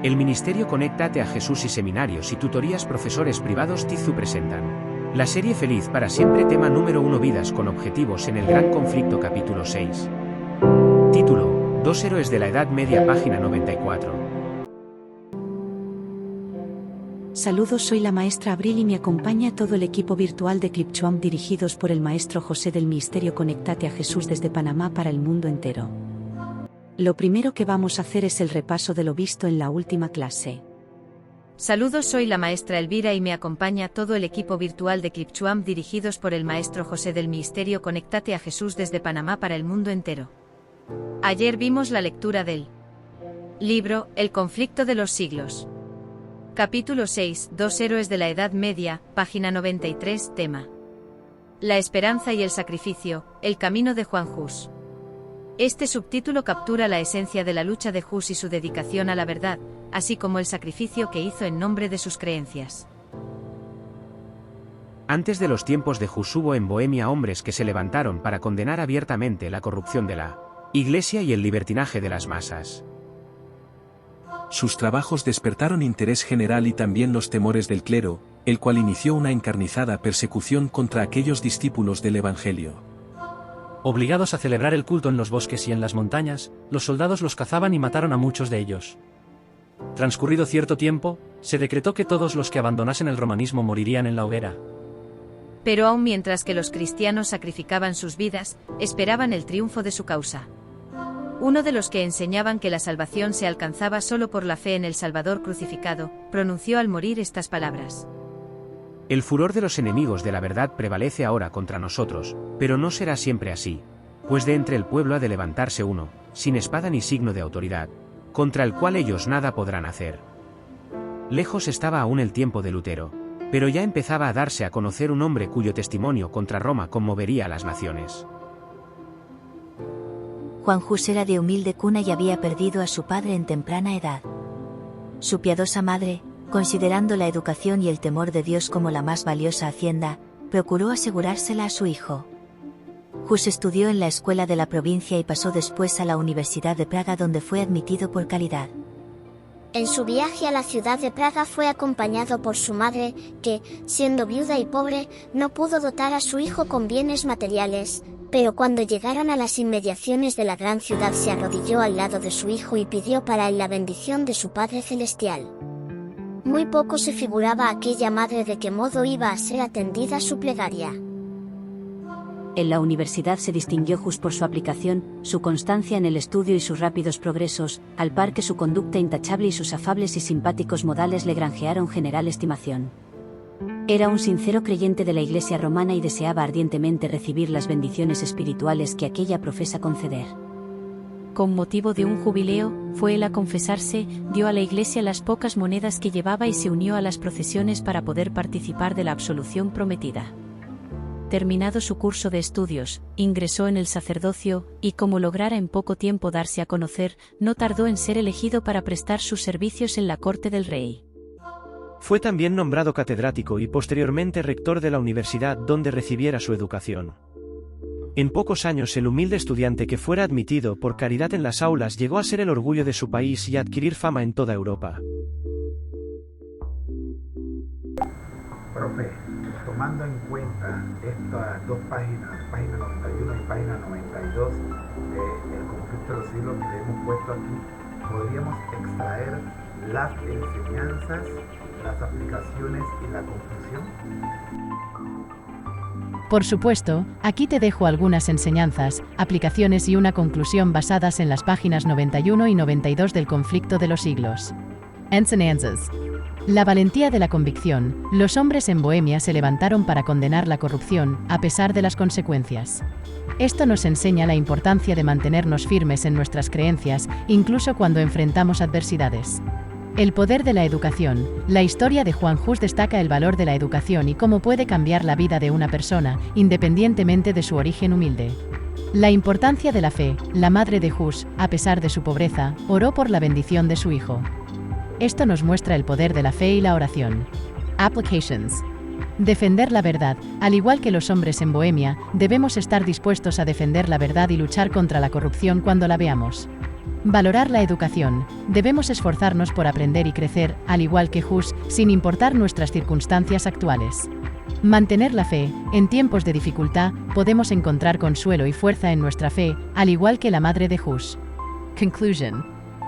El Ministerio Conéctate a Jesús y Seminarios y Tutorías Profesores Privados Tizu presentan la serie Feliz para Siempre, tema número 1, Vidas con objetivos en el Gran Conflicto, capítulo 6. Título: Dos héroes de la Edad Media, página 94. Saludos, soy la maestra Abril y me acompaña todo el equipo virtual de Clipchuam dirigidos por el maestro José del Ministerio Conéctate a Jesús desde Panamá para el mundo entero. Lo primero que vamos a hacer es el repaso de lo visto en la última clase. Saludos, soy la maestra Elvira y me acompaña todo el equipo virtual de Clipchuam dirigidos por el maestro José del Ministerio Conéctate a Jesús desde Panamá para el mundo entero. Ayer vimos la lectura del libro El conflicto de los siglos. Capítulo 6, Dos héroes de la Edad Media, página 93, tema: La esperanza y el sacrificio, el camino de Juan Hus. Este subtítulo captura la esencia de la lucha de Hus y su dedicación a la verdad, así como el sacrificio que hizo en nombre de sus creencias. Antes de los tiempos de Hus hubo en Bohemia hombres que se levantaron para condenar abiertamente la corrupción de la Iglesia y el libertinaje de las masas. Sus trabajos despertaron interés general y también los temores del clero, el cual inició una encarnizada persecución contra aquellos discípulos del Evangelio. Obligados a celebrar el culto en los bosques y en las montañas, los soldados los cazaban y mataron a muchos de ellos. Transcurrido cierto tiempo, se decretó que todos los que abandonasen el romanismo morirían en la hoguera. Pero aún mientras que los cristianos sacrificaban sus vidas, esperaban el triunfo de su causa. Uno de los que enseñaban que la salvación se alcanzaba solo por la fe en el Salvador crucificado, pronunció al morir estas palabras: El furor de los enemigos de la verdad prevalece ahora contra nosotros, pero no será siempre así, pues de entre el pueblo ha de levantarse uno, sin espada ni signo de autoridad, contra el cual ellos nada podrán hacer. Lejos estaba aún el tiempo de Lutero, pero ya empezaba a darse a conocer un hombre cuyo testimonio contra Roma conmovería a las naciones. Juan Hus era de humilde cuna y había perdido a su padre en temprana edad. Su piadosa madre, considerando la educación y el temor de Dios como la más valiosa hacienda, procuró asegurársela a su hijo. Hus estudió en la escuela de la provincia y pasó después a la Universidad de Praga, donde fue admitido por calidad. En su viaje a la ciudad de Praga fue acompañado por su madre, que, siendo viuda y pobre, no pudo dotar a su hijo con bienes materiales, pero cuando llegaron a las inmediaciones de la gran ciudad se arrodilló al lado de su hijo y pidió para él la bendición de su Padre Celestial. Muy poco se figuraba aquella madre de qué modo iba a ser atendida su plegaria. En la universidad se distinguió Hus por su aplicación, su constancia en el estudio y sus rápidos progresos, al par que su conducta intachable y sus afables y simpáticos modales le granjearon general estimación. Era un sincero creyente de la Iglesia romana y deseaba ardientemente recibir las bendiciones espirituales que aquella profesa conceder. Con motivo de un jubileo, fue él a confesarse, dio a la Iglesia las pocas monedas que llevaba y se unió a las procesiones para poder participar de la absolución prometida. Terminado su curso de estudios, ingresó en el sacerdocio, y como lograra en poco tiempo darse a conocer, no tardó en ser elegido para prestar sus servicios en la corte del rey. Fue también nombrado catedrático y posteriormente rector de la universidad donde recibiera su educación. En pocos años el humilde estudiante que fuera admitido por caridad en las aulas llegó a ser el orgullo de su país y a adquirir fama en toda Europa. Profe, tomando en cuenta estas dos páginas, página 91 y página 92 del conflicto de los siglos que le hemos puesto aquí, podríamos extraer las enseñanzas, las aplicaciones y la conclusión. Por supuesto, aquí te dejo algunas enseñanzas, aplicaciones y una conclusión basadas en las páginas 91 y 92 del conflicto de los siglos. Enseñanzas. La valentía de la convicción. Los hombres en Bohemia se levantaron para condenar la corrupción, a pesar de las consecuencias. Esto nos enseña la importancia de mantenernos firmes en nuestras creencias, incluso cuando enfrentamos adversidades. El poder de la educación. La historia de Juan Hus destaca el valor de la educación y cómo puede cambiar la vida de una persona, independientemente de su origen humilde. La importancia de la fe. La madre de Hus, a pesar de su pobreza, oró por la bendición de su hijo. Esto nos muestra el poder de la fe y la oración. Applications. Defender la verdad. Al igual que los hombres en Bohemia, debemos estar dispuestos a defender la verdad y luchar contra la corrupción cuando la veamos. Valorar la educación. Debemos esforzarnos por aprender y crecer, al igual que Hush, sin importar nuestras circunstancias actuales. Mantener la fe. En tiempos de dificultad, podemos encontrar consuelo y fuerza en nuestra fe, al igual que la madre de Hush. Conclusion.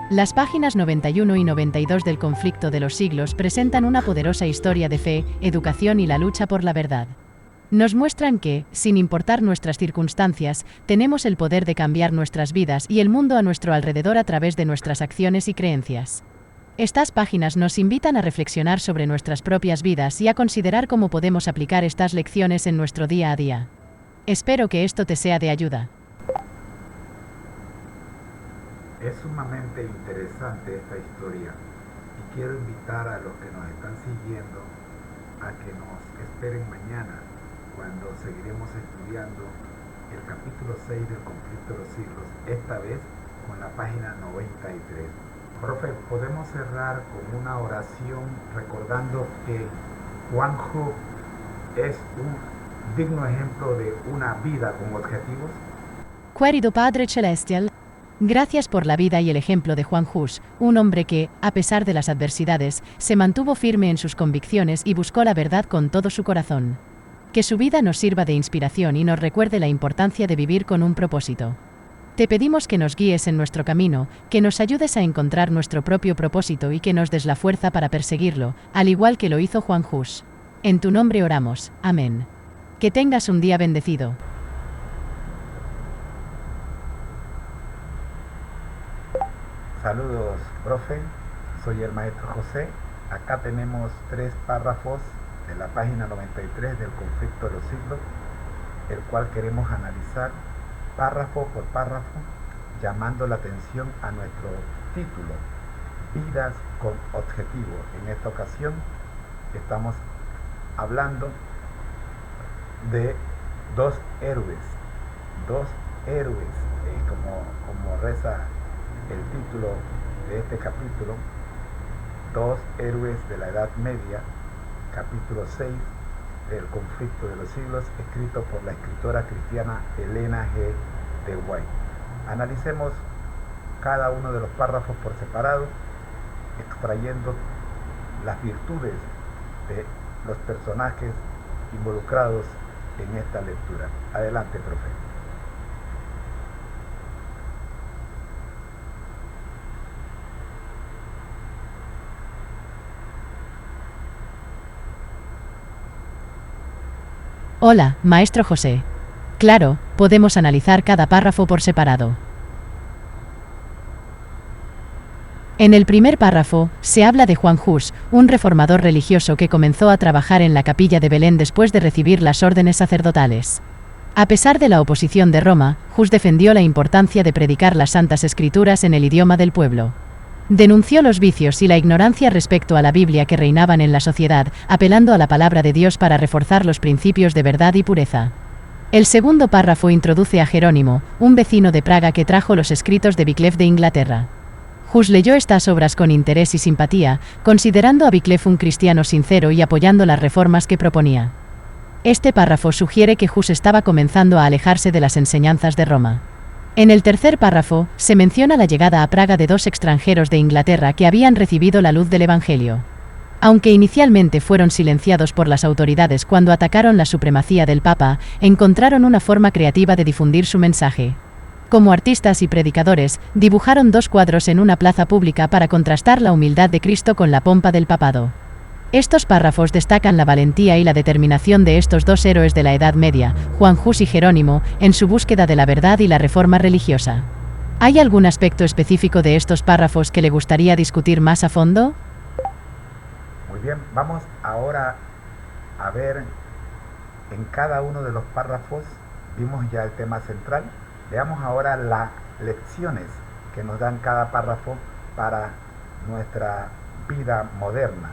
Las páginas 91 y 92 del Conflicto de los Siglos presentan una poderosa historia de fe, educación y la lucha por la verdad. Nos muestran que, sin importar nuestras circunstancias, tenemos el poder de cambiar nuestras vidas y el mundo a nuestro alrededor a través de nuestras acciones y creencias. Estas páginas nos invitan a reflexionar sobre nuestras propias vidas y a considerar cómo podemos aplicar estas lecciones en nuestro día a día. Espero que esto te sea de ayuda. Es sumamente interesante esta historia y quiero invitar a los que nos están siguiendo a que nos esperen mañana, cuando seguiremos estudiando el capítulo 6 del Conflicto de los Siglos, esta vez con la página 93. Profe, podemos cerrar con una oración recordando que Juanjo es un digno ejemplo de una vida con objetivos. Querido Padre Celestial, gracias por la vida y el ejemplo de Juan Hush, un hombre que, a pesar de las adversidades, se mantuvo firme en sus convicciones y buscó la verdad con todo su corazón. Que su vida nos sirva de inspiración y nos recuerde la importancia de vivir con un propósito. Te pedimos que nos guíes en nuestro camino, que nos ayudes a encontrar nuestro propio propósito y que nos des la fuerza para perseguirlo, al igual que lo hizo Juan Hush. En tu nombre oramos. Amén. Que tengas un día bendecido. Saludos, profe. Soy el maestro José. Acá tenemos 3 párrafos de la página 93 del Conflicto de los Siglos, el cual queremos analizar párrafo por párrafo, llamando la atención a nuestro título, Vidas con Objetivo. En esta ocasión estamos hablando de dos héroes, como reza el título de este capítulo, 2 héroes de la Edad Media, capítulo 6 del Conflicto de los Siglos, escrito por la escritora cristiana Elena G. de White. Analicemos cada uno de los párrafos por separado, extrayendo las virtudes de los personajes involucrados en esta lectura. Adelante, profe. Hola, maestro José. Claro, podemos analizar cada párrafo por separado. En el primer párrafo, se habla de Juan Hush, un reformador religioso que comenzó a trabajar en la capilla de Belén después de recibir las órdenes sacerdotales. A pesar de la oposición de Roma, Hush defendió la importancia de predicar las Santas Escrituras en el idioma del pueblo. Denunció los vicios y la ignorancia respecto a la Biblia que reinaban en la sociedad, apelando a la palabra de Dios para reforzar los principios de verdad y pureza. El segundo párrafo introduce a Jerónimo, un vecino de Praga que trajo los escritos de Wycliffe de Inglaterra. Hush leyó estas obras con interés y simpatía, considerando a Wycliffe un cristiano sincero y apoyando las reformas que proponía. Este párrafo sugiere que Hush estaba comenzando a alejarse de las enseñanzas de Roma. En el tercer párrafo, se menciona la llegada a Praga de 2 extranjeros de Inglaterra que habían recibido la luz del Evangelio. Aunque inicialmente fueron silenciados por las autoridades cuando atacaron la supremacía del Papa, encontraron una forma creativa de difundir su mensaje. Como artistas y predicadores, dibujaron 2 cuadros en una plaza pública para contrastar la humildad de Cristo con la pompa del papado. Estos párrafos destacan la valentía y la determinación de estos 2 héroes de la Edad Media, Juan Hush y Jerónimo, en su búsqueda de la verdad y la reforma religiosa. ¿Hay algún aspecto específico de estos párrafos que le gustaría discutir más a fondo? Muy bien, vamos ahora a ver en cada uno de los párrafos, vimos ya el tema central, veamos ahora las lecciones que nos dan cada párrafo para nuestra vida moderna.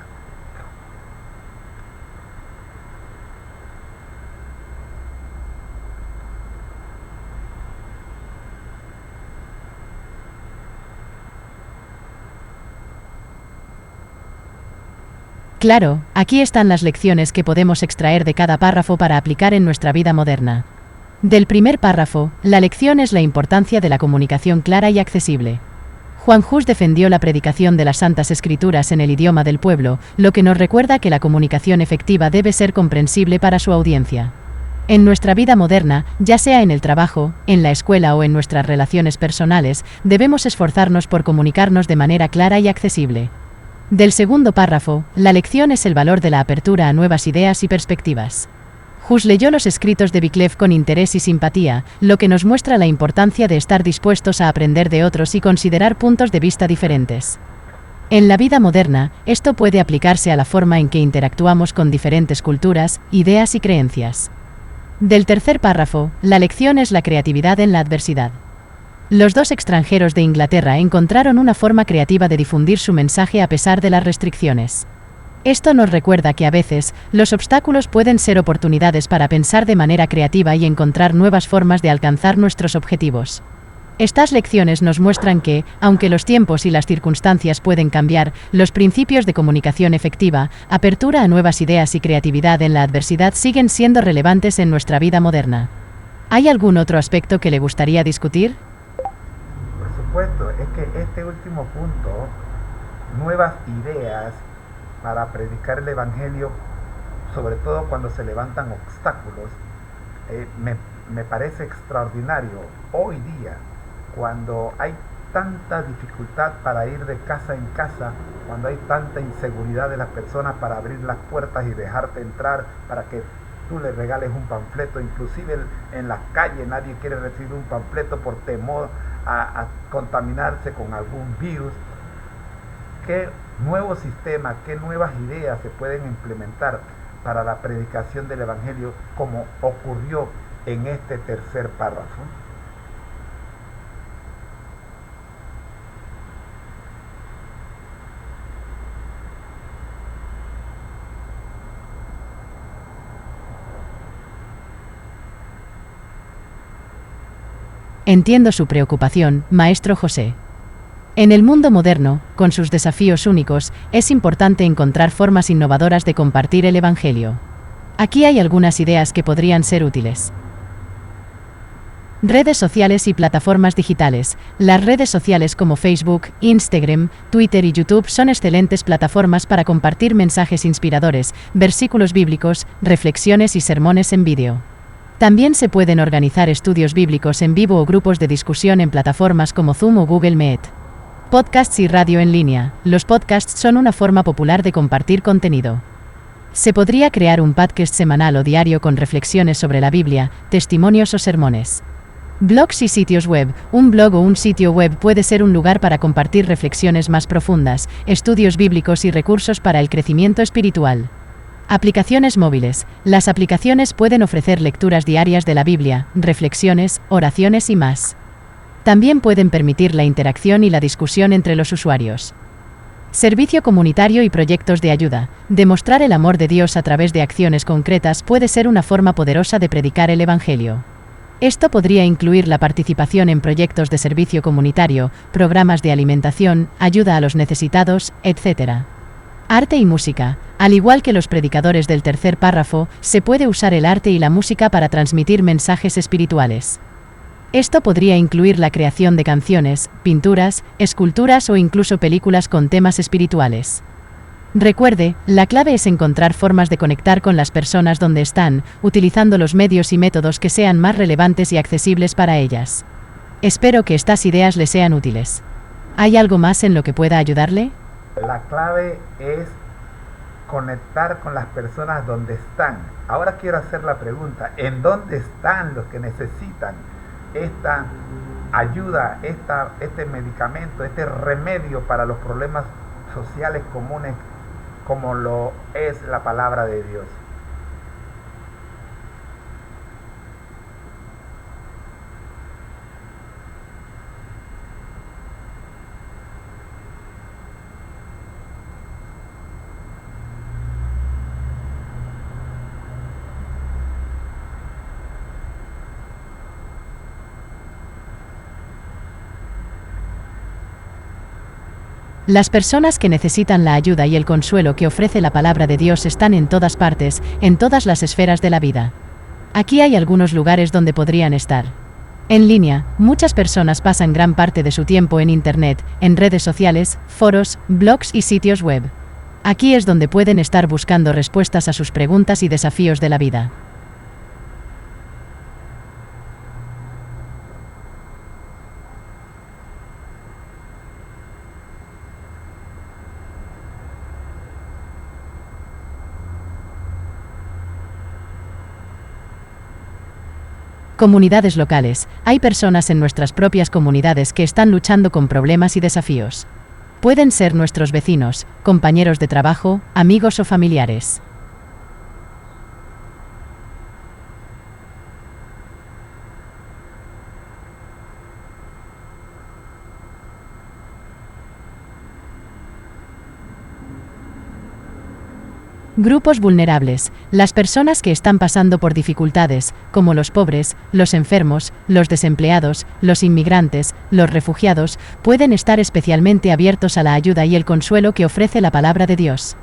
Claro, aquí están las lecciones que podemos extraer de cada párrafo para aplicar en nuestra vida moderna. Del primer párrafo, la lección es la importancia de la comunicación clara y accesible. Juan Hus defendió la predicación de las Santas Escrituras en el idioma del pueblo, lo que nos recuerda que la comunicación efectiva debe ser comprensible para su audiencia. En nuestra vida moderna, ya sea en el trabajo, en la escuela o en nuestras relaciones personales, debemos esforzarnos por comunicarnos de manera clara y accesible. Del segundo párrafo, la lección es el valor de la apertura a nuevas ideas y perspectivas. Hus leyó los escritos de Wycliffe con interés y simpatía, lo que nos muestra la importancia de estar dispuestos a aprender de otros y considerar puntos de vista diferentes. En la vida moderna, esto puede aplicarse a la forma en que interactuamos con diferentes culturas, ideas y creencias. Del tercer párrafo, la lección es la creatividad en la adversidad. Los dos extranjeros de Inglaterra encontraron una forma creativa de difundir su mensaje a pesar de las restricciones. Esto nos recuerda que a veces, los obstáculos pueden ser oportunidades para pensar de manera creativa y encontrar nuevas formas de alcanzar nuestros objetivos. Estas lecciones nos muestran que, aunque los tiempos y las circunstancias pueden cambiar, los principios de comunicación efectiva, apertura a nuevas ideas y creatividad en la adversidad siguen siendo relevantes en nuestra vida moderna. ¿Hay algún otro aspecto que le gustaría discutir? Por supuesto, es que este último punto, nuevas ideas para predicar el Evangelio, sobre todo cuando se levantan obstáculos, me parece extraordinario. Hoy día, cuando hay tanta dificultad para ir de casa en casa, cuando hay tanta inseguridad de las personas para abrir las puertas y dejarte entrar, para que tú le regales un panfleto, inclusive en las calles nadie quiere recibir un panfleto por temor a contaminarse con algún virus. ¿Qué nuevo sistema, qué nuevas ideas se pueden implementar para la predicación del Evangelio, como ocurrió en este tercer párrafo? Entiendo su preocupación, maestro José. En el mundo moderno, con sus desafíos únicos, es importante encontrar formas innovadoras de compartir el Evangelio. Aquí hay algunas ideas que podrían ser útiles. Redes sociales y plataformas digitales. Las redes sociales como Facebook, Instagram, Twitter y YouTube son excelentes plataformas para compartir mensajes inspiradores, versículos bíblicos, reflexiones y sermones en vídeo. También se pueden organizar estudios bíblicos en vivo o grupos de discusión en plataformas como Zoom o Google Meet. Podcasts y radio en línea. Los podcasts son una forma popular de compartir contenido. Se podría crear un podcast semanal o diario con reflexiones sobre la Biblia, testimonios o sermones. Blogs y sitios web. Un blog o un sitio web puede ser un lugar para compartir reflexiones más profundas, estudios bíblicos y recursos para el crecimiento espiritual. Aplicaciones móviles. Las aplicaciones pueden ofrecer lecturas diarias de la Biblia, reflexiones, oraciones y más. También pueden permitir la interacción y la discusión entre los usuarios. Servicio comunitario y proyectos de ayuda. Demostrar el amor de Dios a través de acciones concretas puede ser una forma poderosa de predicar el Evangelio. Esto podría incluir la participación en proyectos de servicio comunitario, programas de alimentación, ayuda a los necesitados, etc. Arte y música. Al igual que los predicadores del tercer párrafo, se puede usar el arte y la música para transmitir mensajes espirituales. Esto podría incluir la creación de canciones, pinturas, esculturas o incluso películas con temas espirituales. Recuerde, la clave es encontrar formas de conectar con las personas donde están, utilizando los medios y métodos que sean más relevantes y accesibles para ellas. Espero que estas ideas le sean útiles. ¿Hay algo más en lo que pueda ayudarle? La clave es conectar con las personas donde están. Ahora quiero hacer la pregunta, ¿en dónde están los que necesitan esta ayuda, este medicamento, este remedio para los problemas sociales comunes como lo es la palabra de Dios? Las personas que necesitan la ayuda y el consuelo que ofrece la palabra de Dios están en todas partes, en todas las esferas de la vida. Aquí hay algunos lugares donde podrían estar. En línea, muchas personas pasan gran parte de su tiempo en Internet, en redes sociales, foros, blogs y sitios web. Aquí es donde pueden estar buscando respuestas a sus preguntas y desafíos de la vida. Comunidades locales. Hay personas en nuestras propias comunidades que están luchando con problemas y desafíos. Pueden ser nuestros vecinos, compañeros de trabajo, amigos o familiares. Grupos vulnerables. Las personas que están pasando por dificultades, como los pobres, los enfermos, los desempleados, los inmigrantes, los refugiados, pueden estar especialmente abiertos a la ayuda y el consuelo que ofrece la palabra de Dios.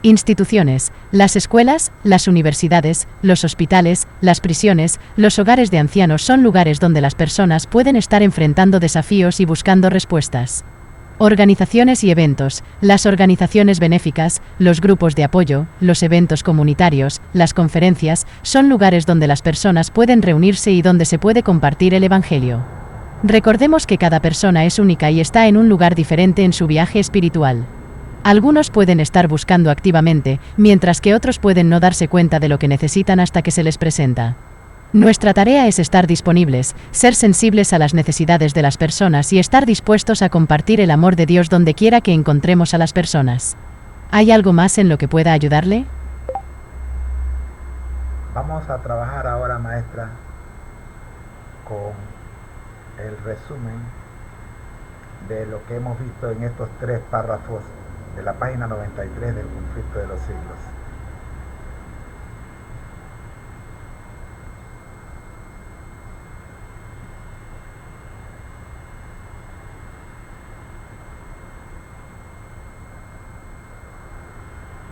Instituciones. Las escuelas, las universidades, los hospitales, las prisiones, los hogares de ancianos son lugares donde las personas pueden estar enfrentando desafíos y buscando respuestas. Organizaciones y eventos. Las organizaciones benéficas, los grupos de apoyo, los eventos comunitarios, las conferencias, son lugares donde las personas pueden reunirse y donde se puede compartir el Evangelio. Recordemos que cada persona es única y está en un lugar diferente en su viaje espiritual. Algunos pueden estar buscando activamente, mientras que otros pueden no darse cuenta de lo que necesitan hasta que se les presenta. Nuestra tarea es estar disponibles, ser sensibles a las necesidades de las personas y estar dispuestos a compartir el amor de Dios donde quiera que encontremos a las personas. ¿Hay algo más en lo que pueda ayudarle? Vamos a trabajar ahora, maestra, con el resumen de lo que hemos visto en estos 3 párrafos de la página 93 del Conflicto de los Siglos.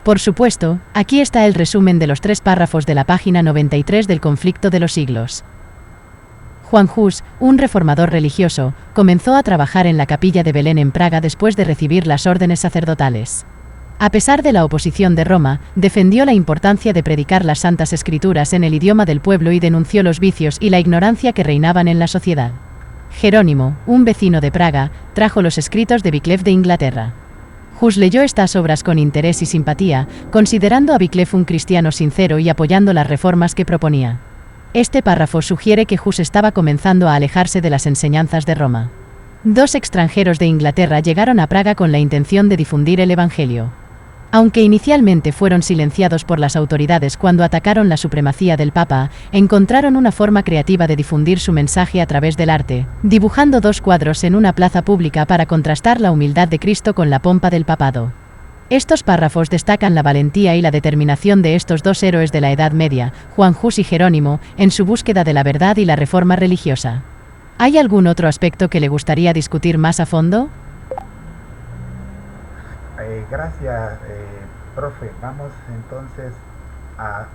Por supuesto, aquí está el resumen de los 3 párrafos de la página 93 del Conflicto de los Siglos. Juan Hus, un reformador religioso, comenzó a trabajar en la capilla de Belén en Praga después de recibir las órdenes sacerdotales. A pesar de la oposición de Roma, defendió la importancia de predicar las Santas Escrituras en el idioma del pueblo y denunció los vicios y la ignorancia que reinaban en la sociedad. Jerónimo, un vecino de Praga, trajo los escritos de Wycliffe de Inglaterra. Hus leyó estas obras con interés y simpatía, considerando a Wycliffe un cristiano sincero y apoyando las reformas que proponía. Este párrafo sugiere que Hus estaba comenzando a alejarse de las enseñanzas de Roma. 2 extranjeros de Inglaterra llegaron a Praga con la intención de difundir el Evangelio. Aunque inicialmente fueron silenciados por las autoridades cuando atacaron la supremacía del Papa, encontraron una forma creativa de difundir su mensaje a través del arte, dibujando 2 cuadros en una plaza pública para contrastar la humildad de Cristo con la pompa del papado. Estos párrafos destacan la valentía y la determinación de estos 2 héroes de la Edad Media, Juan Hus y Jerónimo, en su búsqueda de la verdad y la reforma religiosa. ¿Hay algún otro aspecto que le gustaría discutir más a fondo? Gracias, profe. Vamos entonces a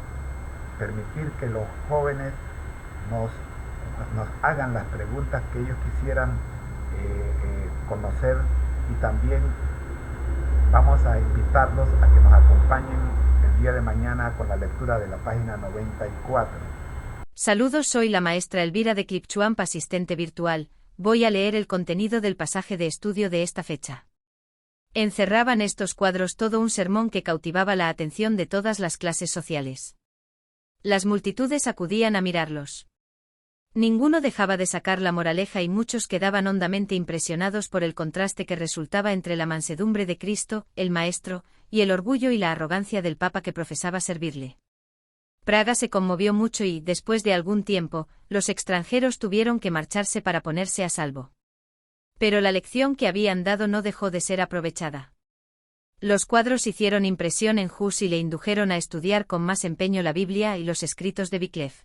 permitir que los jóvenes nos hagan las preguntas que ellos quisieran conocer, y también vamos a invitarlos a que nos acompañen el día de mañana con la lectura de la página 94. Saludos, soy la maestra Elvira de Clipchuamp, asistente virtual. Voy a leer el contenido del pasaje de estudio de esta fecha. Encerraban estos cuadros todo un sermón que cautivaba la atención de todas las clases sociales. Las multitudes acudían a mirarlos. Ninguno dejaba de sacar la moraleja y muchos quedaban hondamente impresionados por el contraste que resultaba entre la mansedumbre de Cristo, el Maestro, y el orgullo y la arrogancia del Papa que profesaba servirle. Praga se conmovió mucho y, después de algún tiempo, los extranjeros tuvieron que marcharse para ponerse a salvo. Pero la lección que habían dado no dejó de ser aprovechada. Los cuadros hicieron impresión en Hus y le indujeron a estudiar con más empeño la Biblia y los escritos de Wycliffe.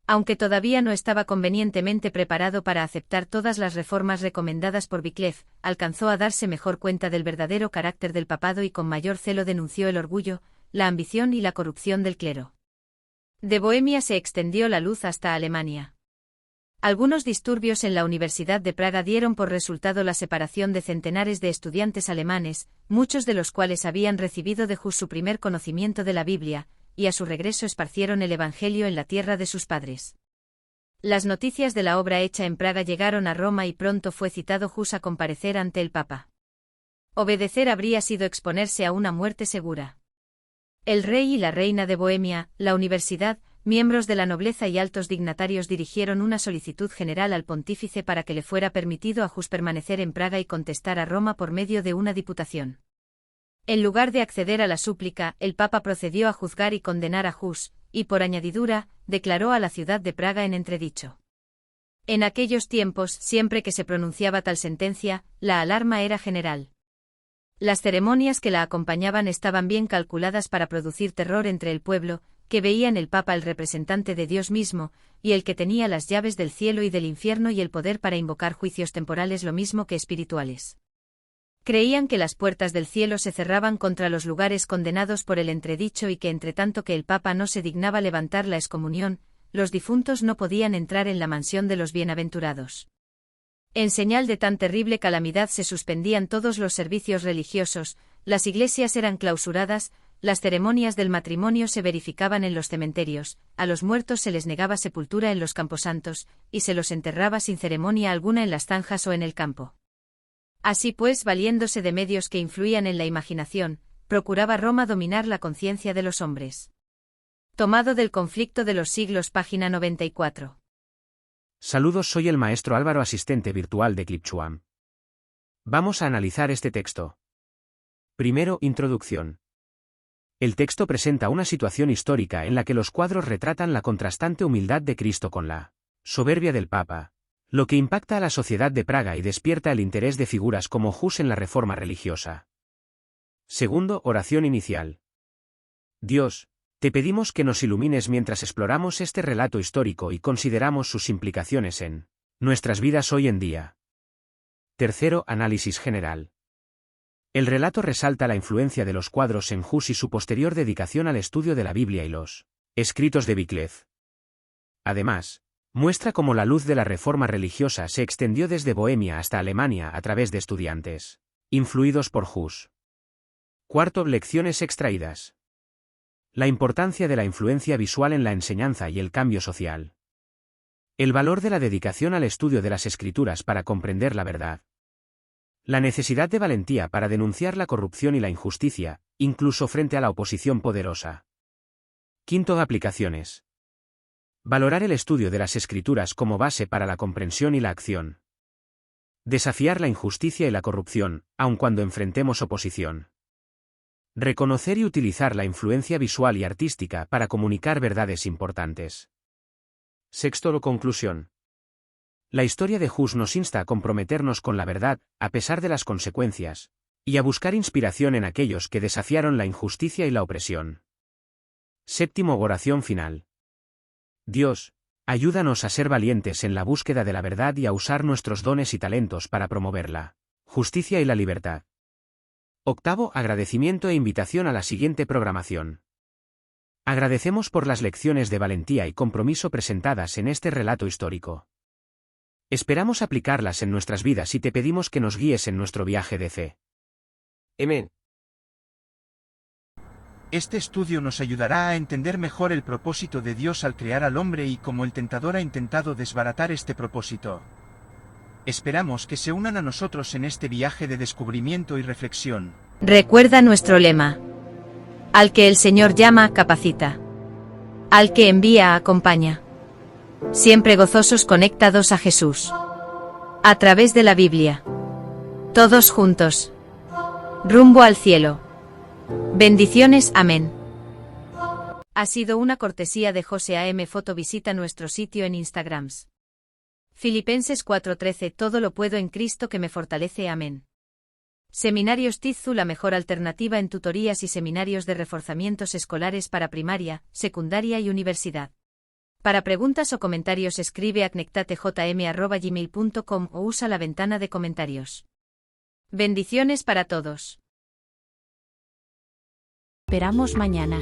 Aunque todavía no estaba convenientemente preparado para aceptar todas las reformas recomendadas por Wycliffe, alcanzó a darse mejor cuenta del verdadero carácter del papado y con mayor celo denunció el orgullo, la ambición y la corrupción del clero. De Bohemia se extendió la luz hasta Alemania. Algunos disturbios en la Universidad de Praga dieron por resultado la separación de centenares de estudiantes alemanes, muchos de los cuales habían recibido de Hus su primer conocimiento de la Biblia, y a su regreso esparcieron el Evangelio en la tierra de sus padres. Las noticias de la obra hecha en Praga llegaron a Roma y pronto fue citado Hus a comparecer ante el Papa. Obedecer habría sido exponerse a una muerte segura. El rey y la reina de Bohemia, la universidad, miembros de la nobleza y altos dignatarios dirigieron una solicitud general al pontífice para que le fuera permitido a Hus permanecer en Praga y contestar a Roma por medio de una diputación. En lugar de acceder a la súplica, el Papa procedió a juzgar y condenar a Hus, y por añadidura, declaró a la ciudad de Praga en entredicho. En aquellos tiempos, siempre que se pronunciaba tal sentencia, la alarma era general. Las ceremonias que la acompañaban estaban bien calculadas para producir terror entre el pueblo, que veía en el Papa el representante de Dios mismo, y el que tenía las llaves del cielo y del infierno y el poder para invocar juicios temporales lo mismo que espirituales. Creían que las puertas del cielo se cerraban contra los lugares condenados por el entredicho y que entre tanto que el Papa no se dignaba levantar la excomunión, los difuntos no podían entrar en la mansión de los bienaventurados. En señal de tan terrible calamidad se suspendían todos los servicios religiosos, las iglesias eran clausuradas, las ceremonias del matrimonio se verificaban en los cementerios, a los muertos se les negaba sepultura en los camposantos, y se los enterraba sin ceremonia alguna en las zanjas o en el campo. Así pues, valiéndose de medios que influían en la imaginación, procuraba Roma dominar la conciencia de los hombres. Tomado del Conflicto de los Siglos, página 94. Saludos, soy el maestro Álvaro, asistente virtual de ClipChuam. Vamos a analizar este texto. Primero, introducción. El texto presenta una situación histórica en la que los cuadros retratan la contrastante humildad de Cristo con la soberbia del Papa, lo que impacta a la sociedad de Praga y despierta el interés de figuras como Hus en la reforma religiosa. Segundo, oración inicial. Dios, te pedimos que nos ilumines mientras exploramos este relato histórico y consideramos sus implicaciones en nuestras vidas hoy en día. Tercero, análisis general. El relato resalta la influencia de los cuadros en Hus y su posterior dedicación al estudio de la Biblia y los escritos de Wycliffe. Además, muestra cómo la luz de la reforma religiosa se extendió desde Bohemia hasta Alemania a través de estudiantes influidos por Hus. Cuarto, lecciones extraídas. La importancia de la influencia visual en la enseñanza y el cambio social. El valor de la dedicación al estudio de las Escrituras para comprender la verdad. La necesidad de valentía para denunciar la corrupción y la injusticia, incluso frente a la oposición poderosa. Quinto, aplicaciones. Valorar el estudio de las Escrituras como base para la comprensión y la acción. Desafiar la injusticia y la corrupción, aun cuando enfrentemos oposición. Reconocer y utilizar la influencia visual y artística para comunicar verdades importantes. Sexto, conclusión. La historia de Hus nos insta a comprometernos con la verdad, a pesar de las consecuencias, y a buscar inspiración en aquellos que desafiaron la injusticia y la opresión. Séptimo, oración final. Dios, ayúdanos a ser valientes en la búsqueda de la verdad y a usar nuestros dones y talentos para promover la justicia y la libertad. Octavo, agradecimiento e invitación a la siguiente programación. Agradecemos por las lecciones de valentía y compromiso presentadas en este relato histórico. Esperamos aplicarlas en nuestras vidas y te pedimos que nos guíes en nuestro viaje de fe. Amén. Este estudio nos ayudará a entender mejor el propósito de Dios al crear al hombre y cómo el tentador ha intentado desbaratar este propósito. Esperamos que se unan a nosotros en este viaje de descubrimiento y reflexión. Recuerda nuestro lema. Al que el Señor llama, capacita. Al que envía, acompaña. Siempre gozosos conectados a Jesús. A través de la Biblia. Todos juntos. Rumbo al cielo. Bendiciones, amén. Ha sido una cortesía de José A.M. Foto. Visita nuestro sitio en Instagrams. Filipenses 4:13. Todo lo puedo en Cristo que me fortalece. Amén. Seminarios Tizu, la mejor alternativa en tutorías y seminarios de reforzamientos escolares para primaria, secundaria y universidad. Para preguntas o comentarios escribe a cnectatejm@gmail.com o usa la ventana de comentarios. Bendiciones para todos. Esperamos mañana.